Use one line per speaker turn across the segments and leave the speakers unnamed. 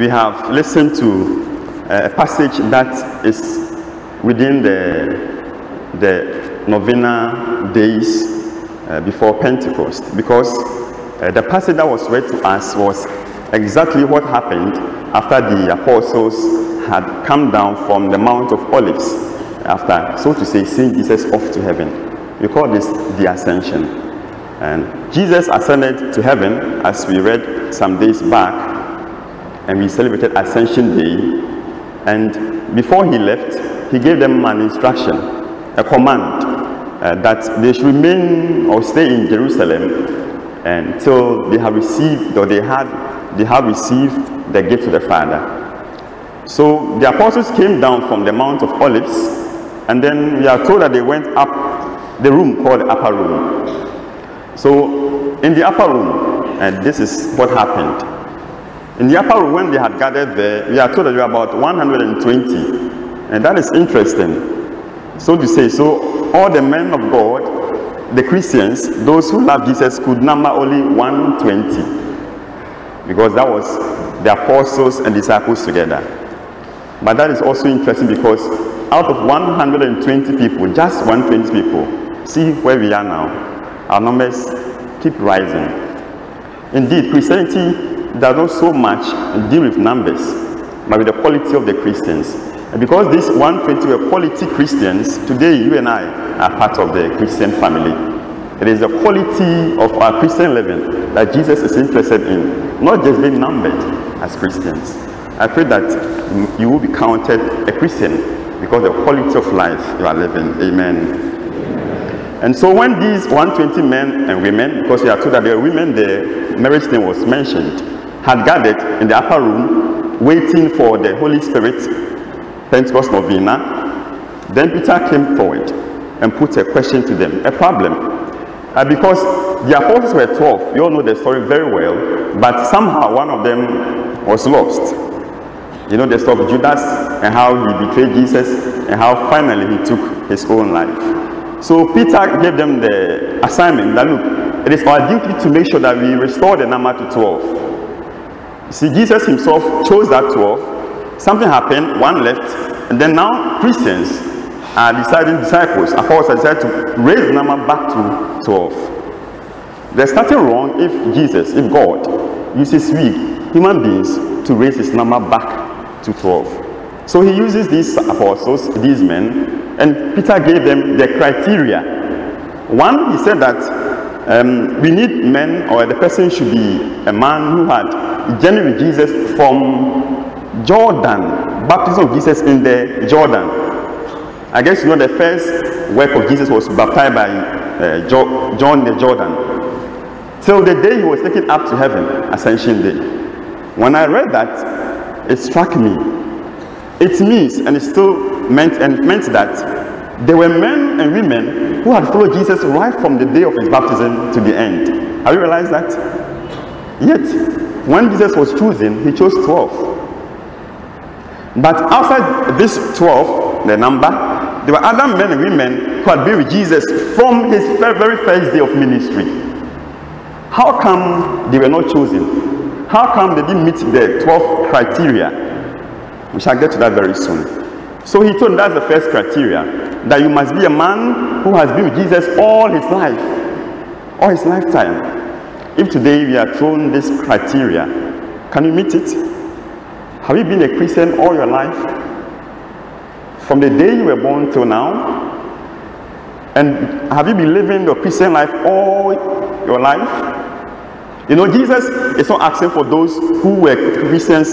we have listened to a passage that is within the novena days before Pentecost, because the passage that was read to us was exactly what happened after the apostles had come down from the Mount of Olives, after, so to say, seeing Jesus off to heaven. We call this the Ascension. And Jesus ascended to heaven, as we read some days back, and we celebrated Ascension Day. And before he left, he gave them an instruction, a command, that they should remain or stay in Jerusalem until they have received, or they have received the gift of the Father. So the apostles came down from the Mount of Olives, and then we are told that they went up the room called the upper room. So in the upper room, and this is what happened. In the upper room, when they had gathered there, we are told that there were about 120, and that is interesting. So to say, so all the men of God, the Christians, those who love Jesus, could number only 120, because that was the apostles and disciples together. But that is also interesting, because out of 120 people, just 120 people, see where we are now. Our numbers keep rising. Indeed, Christianity does not so much deal with numbers, but with the quality of the Christians. And because these 120 were quality Christians, today you and I are part of the Christian family. It is the quality of our Christian living that Jesus is interested in, not just being numbered as Christians. I pray that you will be counted a Christian because of the quality of life you are living. Amen. And so when these 120 men and women, because we are told that there were women, the marriage name was mentioned, had gathered in the upper room waiting for the Holy Spirit, Pentecost novena, then Peter came forward and put a question to them, a problem. Because the apostles were 12, you all know the story very well, but somehow one of them was lost. You know the story of Judas and how he betrayed Jesus and how finally he took his own life. So Peter gave them the assignment that, look, it is our duty to make sure that we restore the number to 12. You see, Jesus himself chose that 12. Something happened, one left, and then now Christians are deciding, disciples, apostles decided to raise the number back to 12. There's nothing wrong if Jesus, if God, uses we, human beings, to raise his number back to 12. So he uses these apostles, these men, and Peter gave them the criteria. One, he said that we need men, or the person should be a man who had journeyed with Jesus from Jordan, baptism of Jesus in the Jordan. I guess you know the first work of Jesus was baptized by John the Jordan. Till the day he was taken up to heaven, Ascension Day. When I read that, it struck me. It means, and it still meant that there were men and women who had followed Jesus right from the day of his baptism to the end. Have you realized that? Yet, when Jesus was chosen, he chose 12. But outside this 12, the number, there were other men and women who had been with Jesus from his very first day of ministry. How come they were not chosen? How come they didn't meet the 12 criteria? We shall get to that very soon. So he told them that's the first criteria, that you must be a man who has been with Jesus all his life, all his lifetime. If today we are thrown this criteria, can you meet it? Have you been a Christian all your life? From the day you were born till now? And have you been living your Christian life all your life? You know, Jesus is not asking for those who were Christians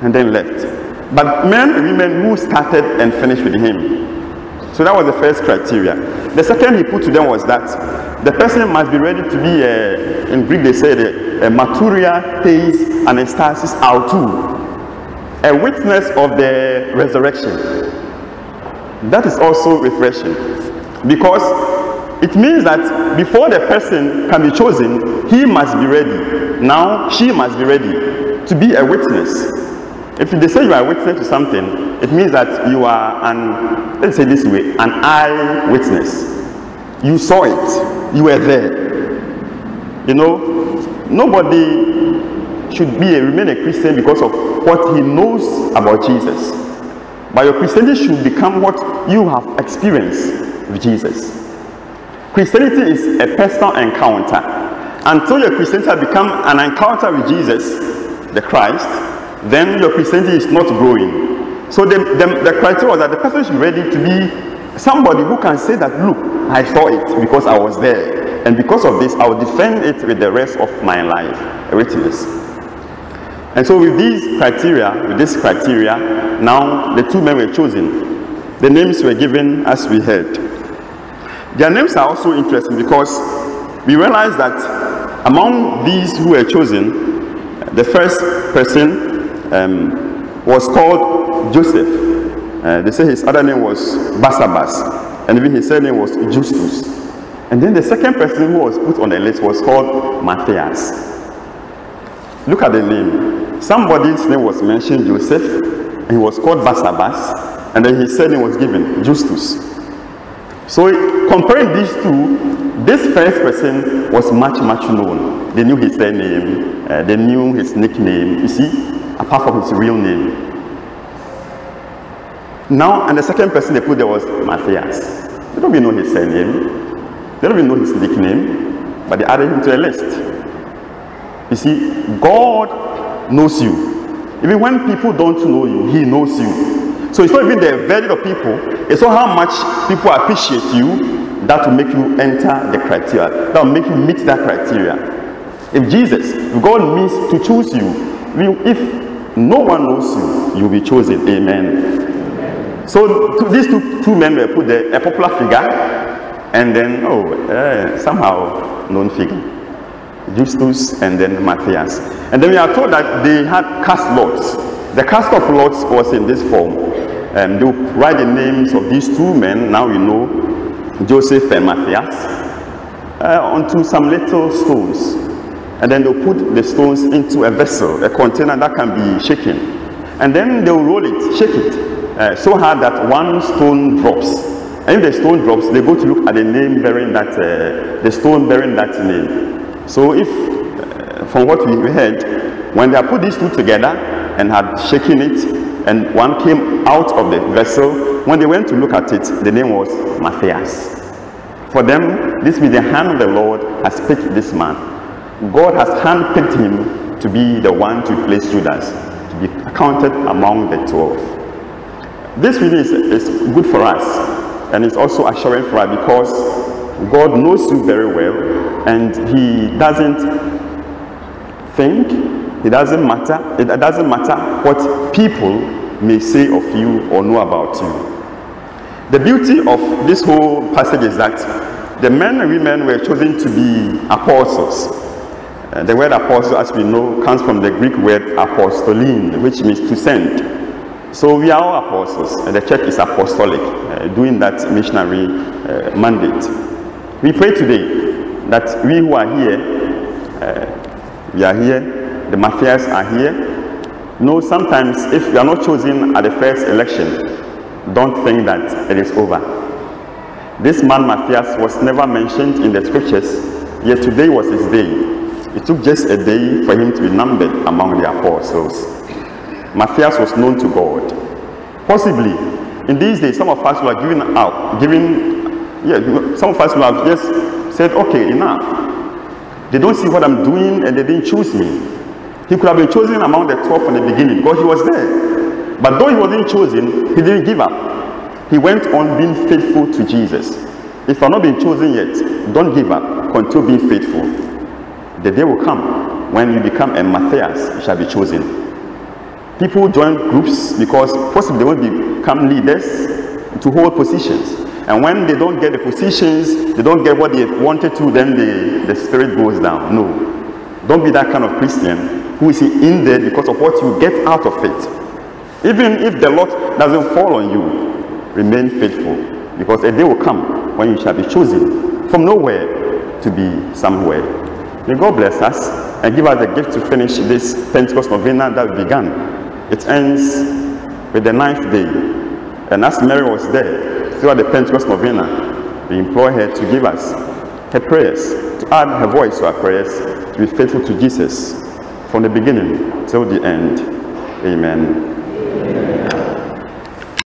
and then left, but men and women who started and finished with him. So that was the first criteria. The second he put to them was that the person must be ready to be, in Greek they say, a maturia theis anastasis autou, a witness of the resurrection. That is also refreshing, because it means that before the person can be chosen, he must be ready. Now she must be ready to be a witness. If they say you are a witness to something, it means that you are an, let's say this way, an eyewitness. You saw it. You were there. You know, nobody should remain a Christian because of what he knows about Jesus. But your Christianity should become what you have experienced with Jesus. Christianity is a personal encounter. Until your Christianity has become an encounter with Jesus, the Christ, then your Christianity is not growing. So the criteria was that the person should be ready to be somebody who can say that, look, I saw it because I was there. And because of this, I will defend it with the rest of my life. A witness. And so with this criteria, now the two men were chosen. The names were given as we heard. Their names are also interesting because we realize that among these who were chosen, the first person was called Joseph. They say his other name was Barsabbas, and even his surname was Justus. And then the second person who was put on the list was called Matthias. Look at the name. Somebody's name was mentioned, Joseph, and he was called Barsabbas, and then his surname was given, Justus. So comparing these two, this first person was much known. They knew his surname, they knew his nickname, you see, apart from his real name. Now, and the second person they put there was Matthias. They don't even know his surname, they don't even know his nickname, but they added him to a list. You see, God knows you. Even when people don't know you, he knows you. So it's not even the verdict of people, it's not how much people appreciate you that will make you enter the criteria, that will make you meet that criteria. If God means to choose you, if no one knows you, you'll be chosen. Amen. So these two men were put there, a popular figure, and then, somehow known figure. Justus and then Matthias. And then we are told that they had cast lots. The cast of lots was in this form. They will write the names of these two men, now you know, Joseph and Matthias, onto some little stones. And then they'll put the stones into a vessel, a container that can be shaken. And then they'll roll it, shake it, so hard that one stone drops. And if the stone drops, they go to look at the name bearing that, the stone bearing that name. So if, from what we heard, when they had put these two together and had shaken it, and one came out of the vessel, when they went to look at it, the name was Matthias. For them, this means the hand of the Lord has picked this man. God has handpicked him to be the one to replace Judas, to be counted among the 12. This really is good for us, and it's also assuring for us because God knows you very well, and he doesn't think, it doesn't matter what people may say of you or know about you. The beauty of this whole passage is that the men and women were chosen to be apostles. The word apostle, as we know, comes from the Greek word apostoline, which means to send. So we are all apostles, and the church is apostolic, doing that missionary mandate. We pray today that we who are here, we are here, the Matthias are here. No, sometimes if you are not chosen at the first election, don't think that it is over. This man Matthias was never mentioned in the scriptures, yet today was his day. It took just a day for him to be numbered among the apostles. Matthias was known to God. Possibly, in these days, some of us who are some of us who have just said, okay, enough. They don't see what I'm doing and they didn't choose me. He could have been chosen among the 12 from the beginning because he was there. But though he wasn't chosen, he didn't give up. He went on being faithful to Jesus. If you are not being chosen yet, don't give up. Continue being faithful. The day will come when you become a Matthias, you shall be chosen. People join groups because possibly they won't become leaders to hold positions. And when they don't get the positions, they don't get what they wanted to, then the spirit goes down. No. Don't be that kind of Christian who is in there because of what you get out of it. Even if the lot doesn't fall on you, remain faithful. Because a day will come when you shall be chosen from nowhere to be somewhere. May God bless us and give us the gift to finish this Pentecost novena that we began. It ends with the 9th day. And as Mary was there throughout the Pentecost novena, we implore her to give us her prayers, to add her voice to our prayers, to be faithful to Jesus from the beginning till the end. Amen.